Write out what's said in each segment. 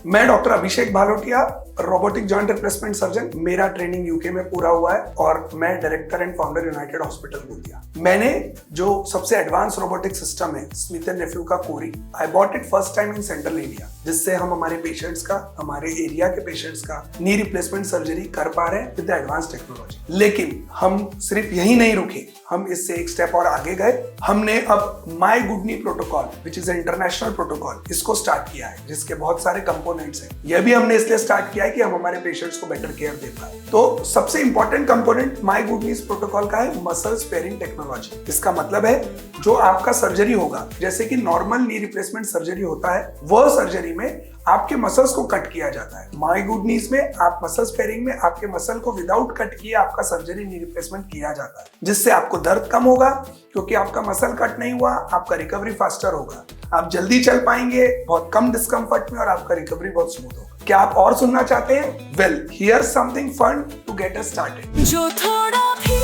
मैं doctor Abhishek Bhalotia, robotic joint replacement surgeon. मेरा training UK में पूरा हुआ है और मैं director and founder United Hospital Gondia. मैंने जो सबसे एडवांस रोबोटिक सिस्टम है स्मिथ एंड नेफ्यू का Cori, I bought it first time in central India, जिससे हम हमारे पेशेंट्स का, हमारे एरिया के पेशेंट्स का नी रिप्लेसमेंट सर्जरी कर पा रहे हैं विद एडवांस टेक्नोलॉजी। लेकिन हम सिर्फ यही नहीं रुके, हम इससे एक स्टेप और आगे गए। हमने अब my good knee protocol, which is international protocol, इसको स्टार्ट किया है, जिसके बहुत सारे कंपोनेंट्स हैं। यह भी हमने इसलिए स्टार्ट किया है कि हम हमारे पेशेंट्स को बेटर केयर दे पाए। तो सबसे important component my good knees protocol का है मसल स्पेयरिंग टेक्नोलॉजी। इसका मतलब है जो आपका सर्जरी होगा, जैसे कि नॉर्मल नी रिप्लेसमेंट सर्जरी होता है, वह सर्जरी में आपके मसल्स को कट किया जाता है। माई गुड नीज में आप मसल स्पेयरिंग में आपके मसल को विदाउट कट किए आपका सर्जरी नी रिप्लेसमेंट किया जाता है, जिससे आपको दर्द कम होगा, क्योंकि आपका मसल कट नहीं हुआ, आपका रिकवरी फास्टर होगा, आप जल्दी चल पाएंगे बहुत कम डिस्कम्फर्ट में और आपका रिकवरी बहुत स्मूथ होगा। क्या आप और सुनना चाहते हैं? Well, here something fun to get us started. जो थोड़ा भी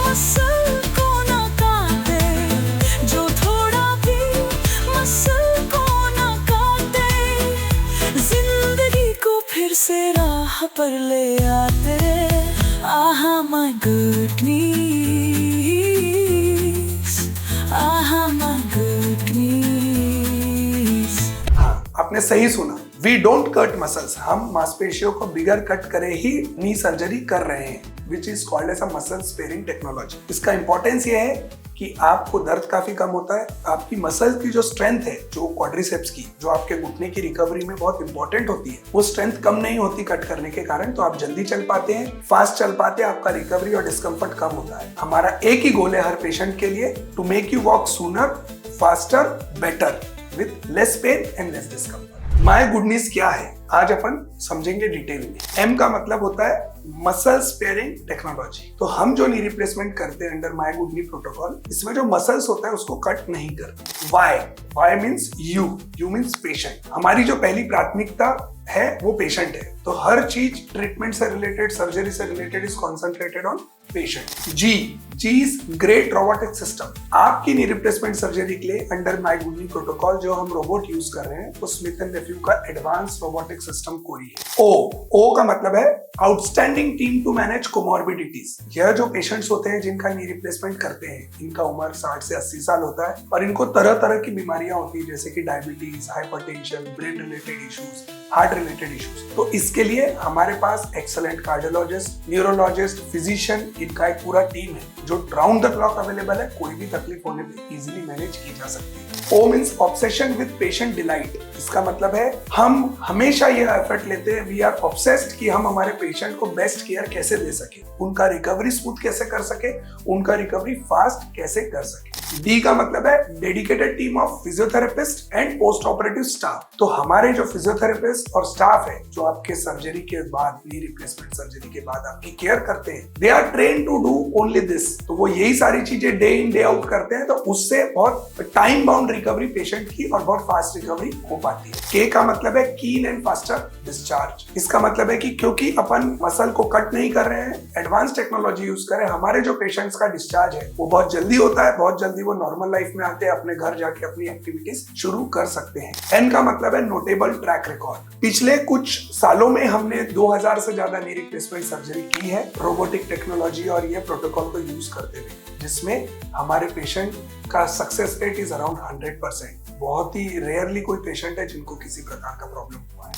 मसल को ना काटे, जो थोड़ा भी मसल को ना काटे, जिंदगी को फिर से राह पर ले आते। आहा माय गुड नीज, आहा माय गुड नीज। हाँ, आपने सही सुना। वी डोंट कट मसल्स, हम मांसपेशियों को बिगर कट करे ही नी सर्जरी कर रहे हैं, which is called as a muscle sparing technology. इसका इंपॉर्टेंस ये है कि आपको दर्द काफी कम होता है, आपकी मसल की जो स्ट्रेंथ है, जो क्वाड्रिसेप्स की, जो आपके घुटने की रिकवरी में बहुत इंपॉर्टेंट होती है, वो स्ट्रेंथ कम नहीं होती कट करने के कारण। तो आप जल्दी चल पाते हैं, फास्ट चल पाते हैं, आपका रिकवरी और डिस्कम्फर्ट कम होता है। हमारा एक ही गोल है हर पेशेंट के लिए, to make you walk sooner, faster, better, with less pain and less discomfort. My goodness क्या है, आज अपन समझेंगे डिटेल में। एम का मतलब होता है मसल स्पेयरिंग टेक्नोलॉजी। तो हम जो नी रिप्लेसमेंट करते हैं under my good knee protocol, इसमें जो मसल्स होता है उसको कट नहीं करते। Y means you means patient. हमारी जो पहली प्राथमिकता है वो पेशेंट है, तो हर चीज ट्रीटमेंट से रिलेटेड, सर्जरी से related is concentrated on patient. G is great robotic system. आपकी नी रिप्लेसमेंट सर्जरी के लिए under my good knee protocol जो हम रोबोट यूज कर रहे हैं वो स्मिथ एंड नेफ्यू का एडवांस रोबोटिक सिस्टम कोरी है। ओ का मतलब है outstanding team to manage comorbidities. यह जो पेशेंट्स होते हैं जिनका नी रिप्लेसमेंट करते हैं, इनका उम्र 60 से 80 साल होता है और इनको तरह तरह की बीमारियां होती है, जैसे कि diabetes, hypertension, brain related issues, heart related issues. तो इसके लिए हमारे पास एक्सेलेंट कार्डियोलॉजिस्ट, न्यूरोलॉजिस्ट, फिजिशियन, इनका एक पूरा टीम है जो राउंड द क्लॉक अवेलेबल है। कोई भी तकलीफ होने पे इजीली मैनेज की जा सकती है। O means obsession with patient delight. इसका मतलब है हम हमेशा यह एफर्ट लेते हैं, वी आर ऑब्सेस्ड कि हम हमारे पेशेंट को बेस्ट केयर कैसे दे सके, उनका रिकवरी स्मूथ कैसे कर सके, उनका रिकवरी फास्ट कैसे कर सके। डी का मतलब है dedicated team of physiotherapist and post operative staff. तो हमारे जो फिजियोथेरेपिस्ट और स्टाफ है जो आपके सर्जरी के बाद, नी रिप्लेसमेंट सर्जरी के बाद आपकी केयर करते हैं, they are train to do only this. तो वो यही सारी चीजें डे इन डे आउट करते हैं, तो उससे बहुत टाइम बाउंड रिकवरी पेशेंट की और बहुत फास्ट रिकवरी हो पाती है। के का मतलब है कीन एंड फास्टर डिस्चार्ज। इसका मतलब है कि क्योंकि अपन मसल को कट नहीं कर रहे हैं, एडवांस टेक्नोलॉजी यूज कर रहे हैं, हमारे जो पेशेंट्स का डिस्चार्ज है वो बहुत जल्दी होता है, बहुत जल्दी वो नॉर्मल लाइफ में आते हैं, अपने घर जाके अपनी एक्टिविटीज शुरू कर सकते हैं। एन का मतलब है नोटेबल ट्रैक रिकॉर्ड। पिछले कुछ सालों में हमने 2000 से ज्यादा नी रिप्लेसमेंट सर्जरी की है रोबोटिक टेक्नोलॉजी और ये प्रोटोकॉल को यूज करते हुए, जिसमें हमारे पेशेंट का सक्सेस रेट इज अराउंड 100%। बहुत ही रेयरली कोई पेशेंट है जिनको किसी प्रकार का प्रॉब्लम हुआ है।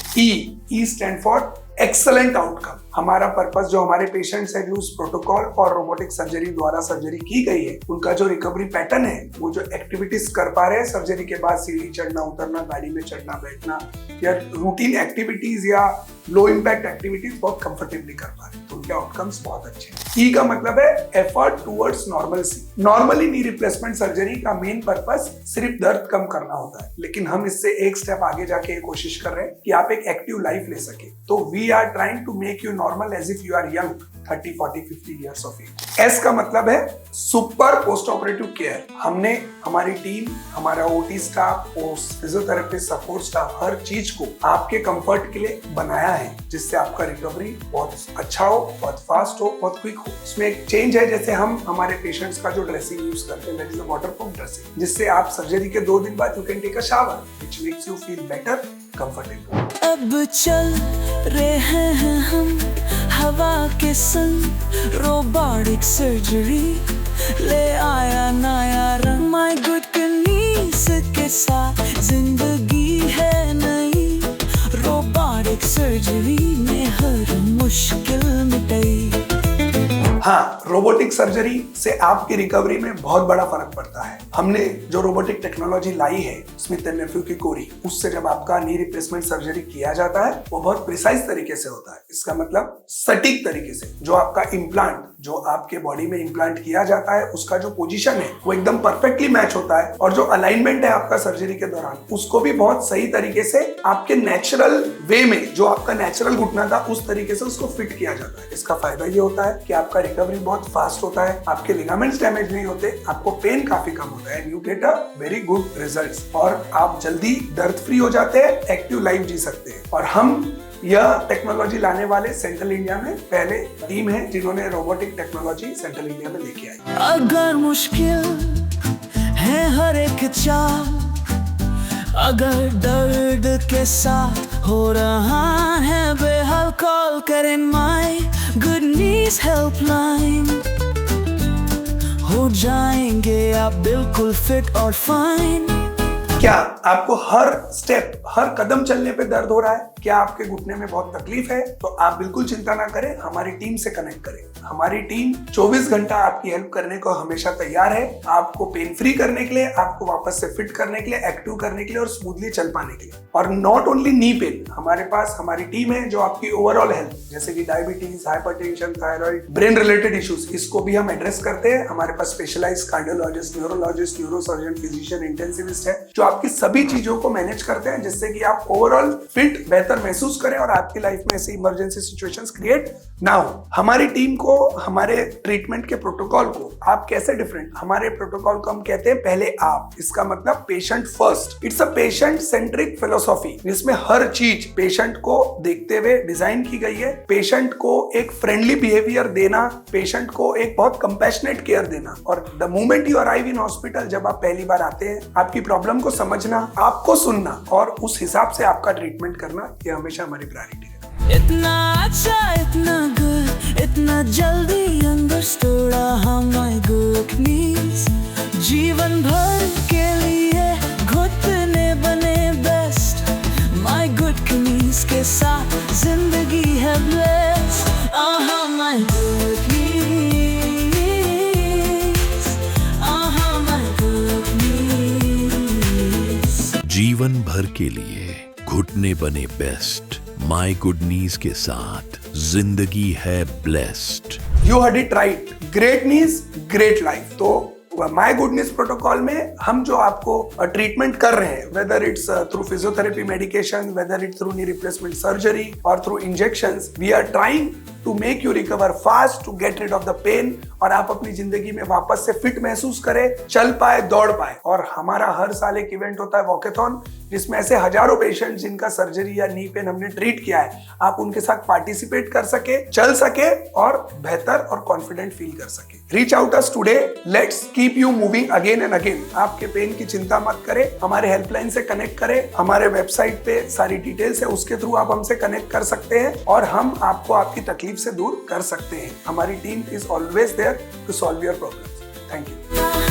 E stand for excellent outcome. हमारा पर्पस जो हमारे पेशेंट्स है जो उस प्रोटोकॉल और रोबोटिक सर्जरी द्वारा सर्जरी की गई है, उनका जो रिकवरी पैटर्न है, वो जो एक्टिविटीज कर पा रहे हैं सर्जरी के बाद, सीढ़ी चढ़ना उतरना, गाड़ी में चढ़ना बैठना या रूटीन एक्टिविटीज या लो इम्पैक्ट एक्टिविटीज बहुत कंफर्टेबली कर पा रहे हैं, तो उनके आउटकम्स बहुत अच्छे हैं। ई का मतलब है एफर्ट टुवर्ड्स नॉर्मलसी। नॉर्मली नी रिप्लेसमेंट सर्जरी का मेन पर्पस सिर्फ दर्द कम करना होता है, लेकिन हम इससे एक स्टेप आगे जाके ये कोशिश कर रहे हैं कि आप एक एक्टिव लाइफ ले सके। तो we are trying to make you normal as if you are young, 30, 40, 50 years of age। S का मतलब है सुपर पोस्ट ऑपरेटिव केयर। हमने हमारी टीम, हमारा OT staff, physiotherapist, support staff, हर चीज को आपके कंफर्ट के लिए बनाया है, जिससे आपका रिकवरी बहुत अच्छा हो, बहुत फास्ट हो, बहुत क्विक हो। इसमें एक चेंज है, जैसे हम हमारे पेशेंट्स का जो ड्रेसिंग यूज करते हैं, that is a waterproof dressing, जिससे आप सर्जरी के 2 दिन बाद you can take a shower, which makes you feel better, comfortable. अब चल रहे हैं हम हवा के संग, रोबोटिक सर्जरी ले आया नया रंग। माय गुड कनीज के साथ जिंदगी है नई, रोबोटिक सर्जरी ने हर मुश्किल मिटाई। हाँ, रोबोटिक सर्जरी से आपकी रिकवरी में बहुत बड़ा फर्क पड़ता है। हमने जो रोबोटिक टेक्नोलॉजी लाई है स्मिथ एंड नेफ्यू की कोरी, उससे जब आपका नी रिप्लेसमेंट सर्जरी किया जाता है वो बहुत प्रिसाइज तरीके से होता है। इसका मतलब सटीक तरीके से जो आपका इम्प्लांट, जो आपके बॉडी में इम्प्लांट किया जाता है, उसका जो पोजीशन है वो एकदम परफेक्टली मैच होता है, और जो अलाइनमेंट है आपका सर्जरी के दौरान उसको भी बहुत सही तरीके से आपके नेचुरल वे में, जो आपका नेचुरल घुटना था उस तरीके से उसको फिट किया जाता है। इसका फायदा ये होता है कि आपका रिकवरी बहुत फास्ट होता है, आपके लिगामेंट्स डैमेज नहीं होते, आपको पेन काफी कम होता है, you get a very good results, और आप जल्दी दर्द फ्री हो जाते हैं, एक्टिव लाइफ जी सकते हैं। और हम यह टेक्नोलॉजी लाने वाले सेंट्रल इंडिया में पहले टीम है जिन्होंने रोबोटिक टेक्नोलॉजी सेंट्रल इंडिया में लेके आई। अगर मुश्किल है हर एक चाल, अगर दर्द के साथ हो रहा है बेहाल, कॉल करें माय गुड नीज हेल्पलाइन। हो जाएंगे आप बिल्कुल फिट और फाइन। क्या आपको हर स्टेप, हर कदम चलने पे दर्द हो रहा है? क्या आपके घुटने में बहुत तकलीफ है? तो आप बिल्कुल चिंता ना करें, हमारी टीम से कनेक्ट करें। हमारी टीम 24 घंटा आपकी हेल्प करने को हमेशा तैयार है, आपको पेन फ्री करने के लिए, आपको वापस से फिट करने के लिए, एक्टिव करने के लिए और स्मूथली चल पाने के लिए। और नॉट ओनली नी पेन, हमारे पास हमारी टीम है जो आपकी ओवरऑल हेल्थ, जैसे कि diabetes, hypertension, thyroid, brain related issues, इसको भी हम एड्रेस करते हैं। हमारे पास specialised cardiologist, neurologist, neurosurgeon, physician, intensivist है जो आपकी सभी चीजों को मैनेज करते हैं, जिससे कि आप ओवरऑल फिट, बेहतर महसूस करें और आपकी लाइफ में ऐसी इमरजेंसी सिचुएशंस क्रिएट ना हो। हमारी टीम को, हमारे ट्रीटमेंट के प्रोटोकॉल को आप कैसे डिफरेंट, हमारे प्रोटोकॉल को हम कहते हैं पहले आप, इसका मतलब patient first. It's a patient centric philosophy, जिसमें हर चीज पेशेंट को देखते हुए डिजाइन की गई है। पेशेंट को एक फ्रेंडली बिहेवियर देना, पेशेंट को एक बहुत कंपैशनेट केयर देना, और the moment you arrive in hospital, जब आप पहली बार आते हैं, आपकी प्रॉब्लम को समझना, आपको सुनना और उस हिसाब से आपका ट्रीटमेंट करना, ये हमेशा हमारी प्रायोरिटी है। इतना अच्छा, इतना गुड, इतना जल्दी अंडरस्टूड, माय गुड नीज। जीवन भर के लिए घुटने बने बेस्ट, माय गुड नीज के साथ जिंदगी है blessed. My good knees, my good knees. जीवन भर के लिए घुटने बने बेस्ट, माय गुड नीज के साथ जिंदगी है blessed. You heard it right, great knees, great life. तो माय गुड नीज प्रोटोकॉल में हम जो आपको ट्रीटमेंट कर रहे हैं, whether it's through physiotherapy medication, whether it's through knee replacement surgery और through injections, we are trying to make you recover fast, to get rid of the pain, और आप अपनी जिंदगी में वापस से फिट महसूस करें, चल पाए, दौड़ पाए। और हमारा हर साल एक इवेंट होता है वॉकेथॉन, जिसमें ऐसे हजारों पेशेंट जिनका सर्जरी या नी पेन हमने ट्रीट किया है, आप उनके साथ पार्टिसिपेट कर सके, चल सके और बेहतर और कॉन्फिडेंट फील कर सके। Reach out us today, let's keep you moving again and again. आपके पेन की चिंता मत करें, हमारे हेल्पलाइन से कनेक्ट करें, हमारे वेबसाइट पे सारी डिटेल्स है, उसके थ्रू आप हमसे कनेक्ट कर सकते हैं और हम आपको आपकी तकलीफ से दूर कर सकते हैं। हमारी team is always there to solve your problems. Thank you.